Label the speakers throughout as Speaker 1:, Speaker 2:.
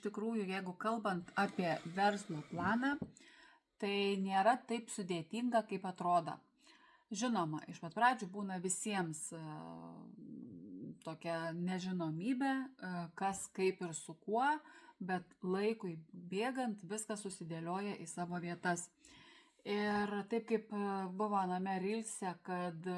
Speaker 1: iš tikrųjų, jeigu kalbant apie verslo planą, tai nėra taip sudėtinga, kaip atrodo. Žinoma, iš pat pradžių būna visiems tokia nežinomybė, kas kaip ir su kuo, bet laikui bėgant viskas susidėlioja į savo vietas. Ir taip kaip buvo Aname Rilse, kad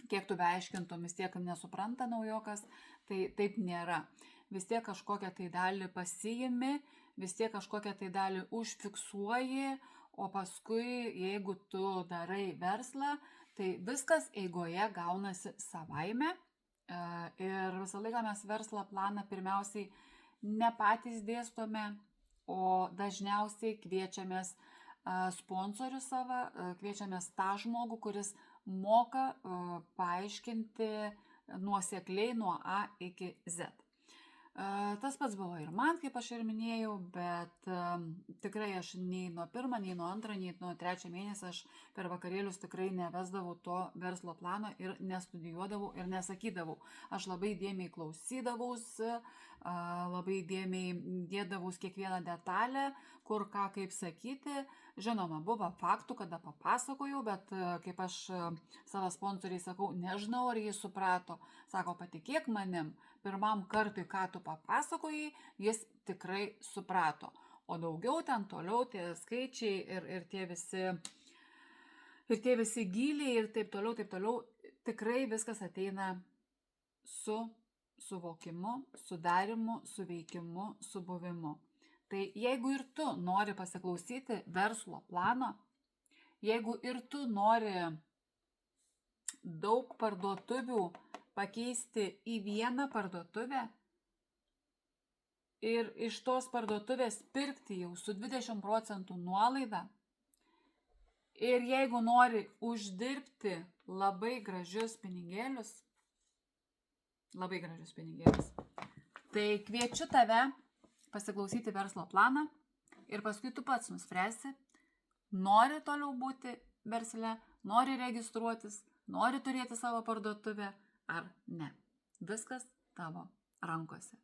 Speaker 1: kiek tu beaiškintum, vis tiek nesupranta naujokas, tai taip nėra. Vis tiek kažkokią tai dalį pasiimi, vis tiek kažkokią tai dalį užfiksuoji, o paskui, jeigu tu darai verslą, tai viskas eigoje gaunasi savaime. Ir visą laiką mes verslo planą pirmiausiai ne patys dėstome, o dažniausiai kviečiamės sponsorių savo, kviečiamės tą žmogų, kuris moka paaiškinti nuosekliai nuo A iki Z. Tas pats buvo ir man, kaip aš ir minėjau, bet tikrai aš nei nuo pirmą, nei nuo antrą, nei nuo trečią mėnesį aš per vakarėlius tikrai nevesdavau to verslo plano ir nestudijuodavau ir nesakydavau. Aš labai dėmiai klausydavausi, labai dėmiai dėdavaus kiekvieną detalę, kur ką kaip sakyti. Žinoma, buvo faktų, kada papasakojau, bet kaip aš savo sponsoriai sakau, nežinau, ar jis suprato. Sako, patikėk manim, pirmam kartui, ką tu papasakojai, jis tikrai suprato. O daugiau ten toliau tie skaičiai ir tie visi gyliai ir taip toliau, tikrai viskas ateina su suvokimu, sudarimu, suveikimu, subuvimu. Tai jeigu ir tu nori pasiklausyti verslo plano, jeigu ir tu nori daug parduotuvių pakeisti į vieną parduotuvę ir iš tos parduotuvės pirkti jau su 20% nuolaida, ir jeigu nori uždirbti labai gražius pinigėlius, tai kviečiu tave pasiklausyti verslo planą ir paskui tu pats nuspręsi, nori toliau būti versle, nori registruotis, nori turėti savo parduotuvę ar ne. Viskas tavo rankose.